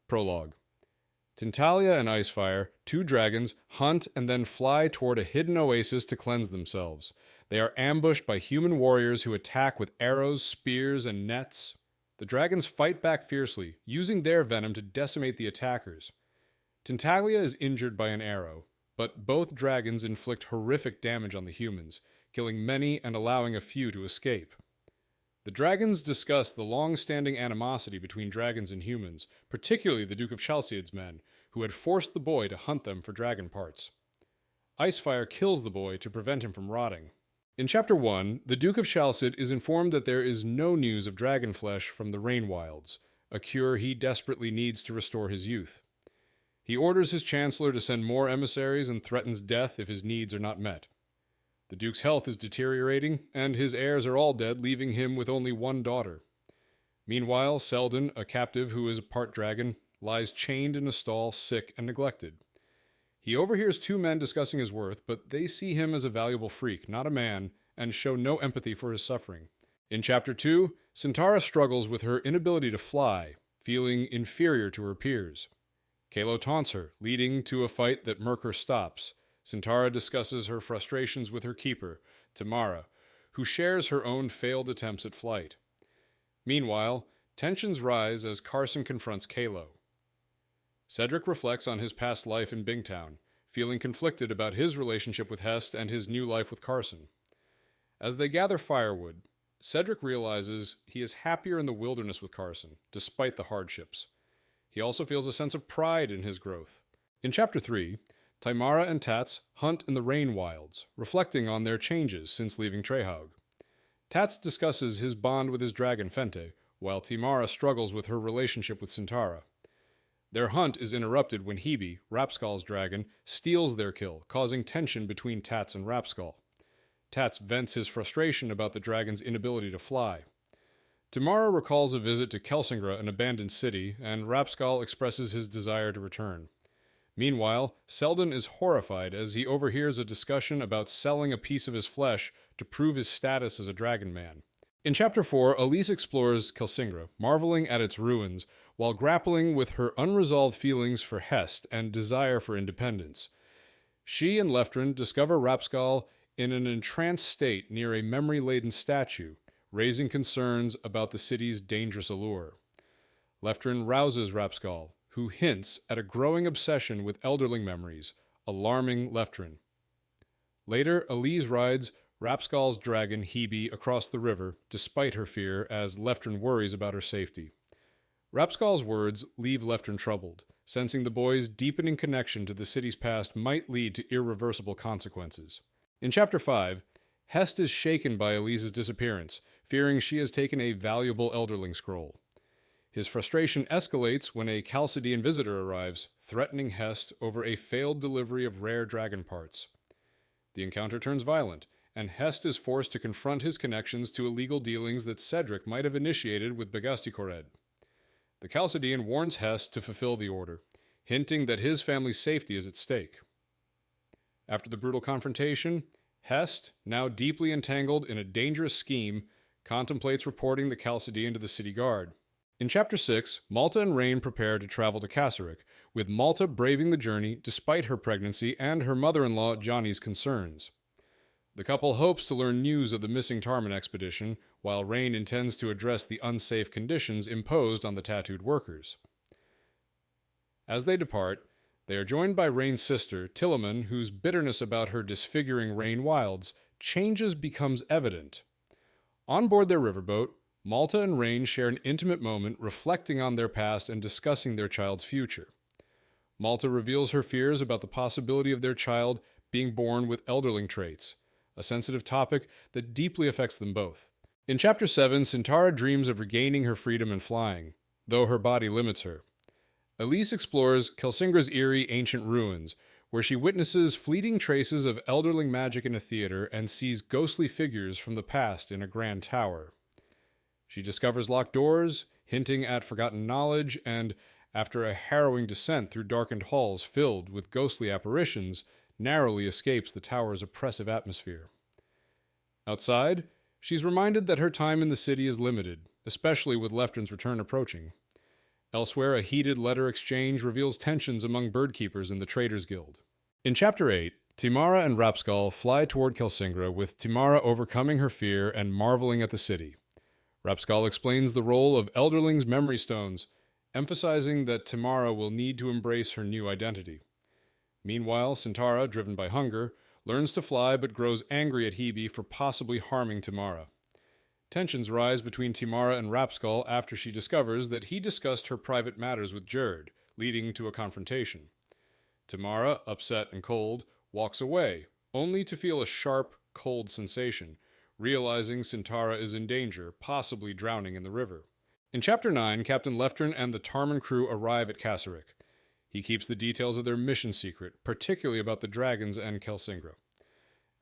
Prologue. Tintalia and Icefire, two dragons, hunt and then fly toward a hidden oasis to cleanse themselves. They are ambushed by human warriors who attack with arrows, spears, and nets. The dragons fight back fiercely, using their venom to decimate the attackers. Tintalia is injured by an arrow, but both dragons inflict horrific damage on the humans, killing many and allowing a few to escape. The dragons discuss the long-standing animosity between dragons and humans, particularly the Duke of Chalcide's men, who had forced the boy to hunt them for dragon parts. Icefire kills the boy to prevent him from rotting. In Chapter 1, the Duke of Chalcide is informed that there is no news of dragon flesh from the Rain Wilds, a cure he desperately needs to restore his youth. He orders his chancellor to send more emissaries and threatens death if his needs are not met. The Duke's health is deteriorating, and his heirs are all dead, leaving him with only one daughter. Meanwhile, Selden, a captive who is part dragon, lies chained in a stall, sick and neglected. He overhears two men discussing his worth, but they see him as a valuable freak, not a man, and show no empathy for his suffering. In Chapter 2, Centaura struggles with her inability to fly, feeling inferior to her peers. Kalo taunts her, leading to a fight that Merkur stops. Centaura discusses her frustrations with her keeper, Thymara, who shares her own failed attempts at flight. Meanwhile, tensions rise as Carson confronts Kalo. Cedric reflects on his past life in Bingtown, feeling conflicted about his relationship with Hest and his new life with Carson. As they gather firewood, Cedric realizes he is happier in the wilderness with Carson, despite the hardships. He also feels a sense of pride in his growth. In Chapter 3, Thymara and Tats hunt in the Rain Wilds, reflecting on their changes since leaving Trehaug. Tats discusses his bond with his dragon Fente, while Thymara struggles with her relationship with Centaura. Their hunt is interrupted when Hebe, Rapskull's dragon, steals their kill, causing tension between Tats and Rapskull. Tats vents his frustration about the dragon's inability to fly. Thymara recalls a visit to Kelsingra, an abandoned city, and Rapskull expresses his desire to return. Meanwhile, Selden is horrified as he overhears a discussion about selling a piece of his flesh to prove his status as a dragon man. In Chapter 4, Alise explores Kelsingra, marveling at its ruins, while grappling with her unresolved feelings for Hest and desire for independence. She and Leftrin discover Rapskull in an entranced state near a memory-laden statue, raising concerns about the city's dangerous allure. Leftrin rouses Rapskull, who hints at a growing obsession with Elderling memories, alarming Leftrin. Later, Alise rides Rapskull's dragon Hebe across the river, despite her fear, as Leftrin worries about her safety. Rapskull's words leave Leftrin troubled, sensing the boy's deepening connection to the city's past might lead to irreversible consequences. In Chapter 5, Hest is shaken by Alise's disappearance, fearing she has taken a valuable Elderling scroll. His frustration escalates when a Chalcidean visitor arrives, threatening Hest over a failed delivery of rare dragon parts. The encounter turns violent, and Hest is forced to confront his connections to illegal dealings that Cedric might have initiated with Bagastikored. The Chalcidean warns Hest to fulfill the order, hinting that his family's safety is at stake. After the brutal confrontation, Hest, now deeply entangled in a dangerous scheme, contemplates reporting the Chalcidean to the city guard. In Chapter 6, Malta and Rain prepare to travel to Kasserich, with Malta braving the journey despite her pregnancy and her mother-in-law Johnny's concerns. The couple hopes to learn news of the missing Tarman expedition, while Rain intends to address the unsafe conditions imposed on the tattooed workers. As they depart, they are joined by Rain's sister, Tilliman, whose bitterness about her disfiguring Rain Wilds changes becomes evident. On board their riverboat, Malta and Rain share an intimate moment reflecting on their past and discussing their child's future. Malta reveals her fears about the possibility of their child being born with Elderling traits, a sensitive topic that deeply affects them both. In Chapter 7, Centaura dreams of regaining her freedom and flying, though her body limits her. Alise explores Kelsingra's eerie ancient ruins, where she witnesses fleeting traces of Elderling magic in a theater and sees ghostly figures from the past in a grand tower. She discovers locked doors, hinting at forgotten knowledge, and, after a harrowing descent through darkened halls filled with ghostly apparitions, narrowly escapes the tower's oppressive atmosphere. Outside, she's reminded that her time in the city is limited, especially with Leftrin's return approaching. Elsewhere, a heated letter exchange reveals tensions among birdkeepers in the Traders Guild. In Chapter 8, Thymara and Rapskull fly toward Kelsingra, with Thymara overcoming her fear and marveling at the city. Rapskull explains the role of Elderlings' memory stones, emphasizing that Thymara will need to embrace her new identity. Meanwhile, Centaura, driven by hunger, learns to fly but grows angry at Hebe for possibly harming Thymara. Tensions rise between Thymara and Rapskull after she discovers that he discussed her private matters with Jerd, leading to a confrontation. Thymara, upset and cold, walks away, only to feel a sharp, cold sensation, realizing Centaura is in danger, possibly drowning in the river. In Chapter 9, Captain Leftrin and the Tarman crew arrive at Kasserich. He keeps the details of their mission secret, particularly about the dragons and Kelsingra.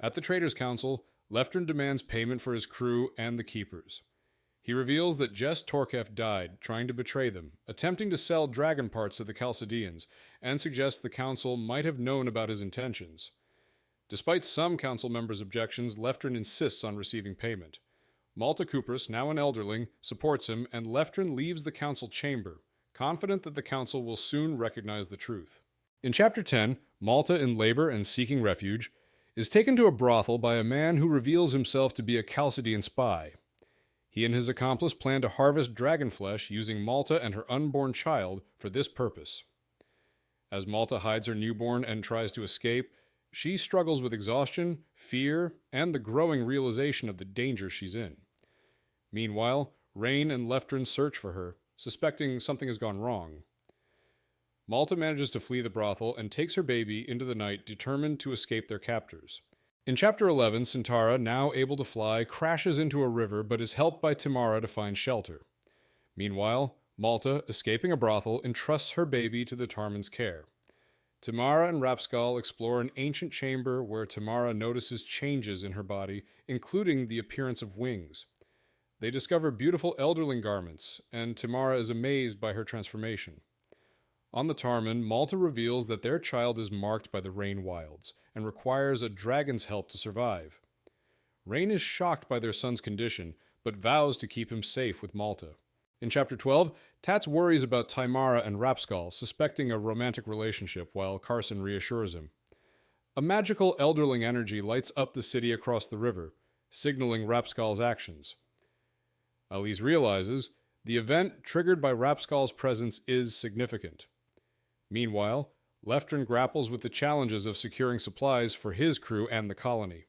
At the Traders' Council, Leftrin demands payment for his crew and the keepers. He reveals that Jess Torkef died trying to betray them, attempting to sell dragon parts to the Chalcidians, and suggests the council might have known about his intentions. Despite some council members' objections, Leftrin insists on receiving payment. Malta Kupris, now an Elderling, supports him, and Leftrin leaves the council chamber, confident that the council will soon recognize the truth. In Chapter 10, Malta in labor and seeking refuge, is taken to a brothel by a man who reveals himself to be a Chalcidian spy. He and his accomplice plan to harvest dragon flesh using Malta and her unborn child for this purpose. As Malta hides her newborn and tries to escape, she struggles with exhaustion, fear, and the growing realization of the danger she's in. Meanwhile, Rain and Leftrin search for her, suspecting something has gone wrong. Malta manages to flee the brothel and takes her baby into the night, determined to escape their captors. In Chapter 11, Centaura, now able to fly, crashes into a river but is helped by Thymara to find shelter. Meanwhile, Malta, escaping a brothel, entrusts her baby to the Tarman's care. Thymara and Rapskull explore an ancient chamber where Thymara notices changes in her body, including the appearance of wings. They discover beautiful elderling garments, and Thymara is amazed by her transformation. On the Tarman, Malta reveals that their child is marked by the Rain Wilds and requires a dragon's help to survive. Rain is shocked by their son's condition, but vows to keep him safe with Malta. In Chapter 12, Tats worries about Thymara and Rapskull, suspecting a romantic relationship, while Carson reassures him. A magical elderling energy lights up the city across the river, signaling Rapskull's actions. Alise realizes the event triggered by Rapskull's presence is significant. Meanwhile, Leftrin grapples with the challenges of securing supplies for his crew and the colony.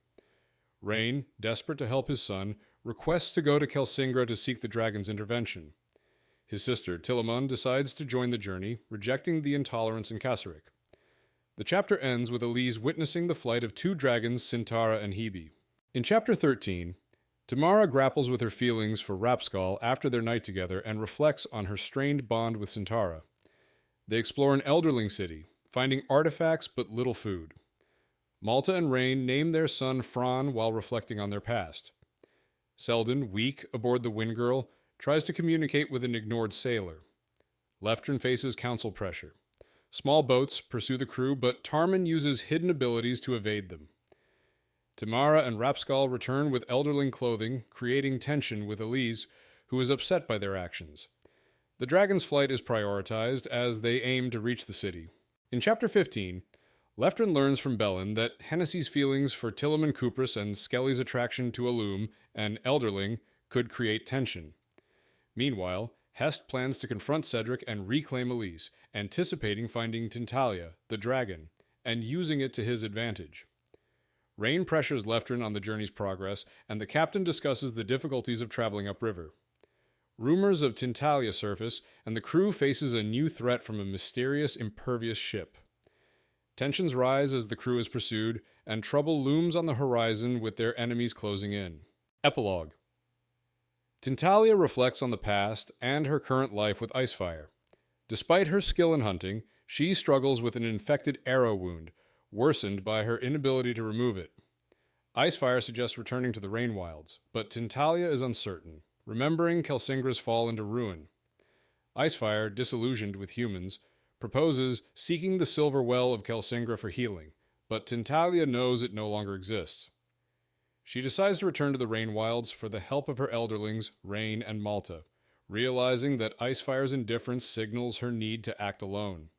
Rain, desperate to help his son, requests to go to Kelsingra to seek the dragon's intervention. His sister, Tilamon, decides to join the journey, rejecting the intolerance in Kasserich. The chapter ends with Alise witnessing the flight of two dragons, Centaura and Hebe. In Chapter 13, Thymara grapples with her feelings for Rapskull after their night together and reflects on her strained bond with Centaura. They explore an Elderling city, finding artifacts but little food. Malta and Rain name their son Fran while reflecting on their past. Selden, weak aboard the Windgirl, tries to communicate with an ignored sailor. Leftrin faces council pressure. Small boats pursue the crew, but Tarman uses hidden abilities to evade them. Thymara and Rapskull return with Elderling clothing, creating tension with Alise, who is upset by their actions. The dragon's flight is prioritized as they aim to reach the city. In Chapter 15, Leftrin learns from Bellin that Hennessy's feelings for Tilamon Kupris and Skelly's attraction to Alum, an Elderling, could create tension. Meanwhile, Hest plans to confront Cedric and reclaim Alise, anticipating finding Tintalia, the dragon, and using it to his advantage. Rain pressures Leftrin on the journey's progress, and the captain discusses the difficulties of traveling upriver. Rumors of Tintalia surface, and the crew faces a new threat from a mysterious, impervious ship. Tensions rise as the crew is pursued, and trouble looms on the horizon with their enemies closing in. Epilogue. Tintalia reflects on the past and her current life with Icefire. Despite her skill in hunting, she struggles with an infected arrow wound, worsened by her inability to remove it. Icefire suggests returning to the Rain Wilds, but Tintalia is uncertain, remembering Kelsingra's fall into ruin. Icefire, disillusioned with humans, proposes seeking the silver well of Kelsingra for healing, but Tintalia knows it no longer exists. She decides to return to the Rain Wilds for the help of her Elderlings, Rain and Malta, realizing that Icefire's indifference signals her need to act alone.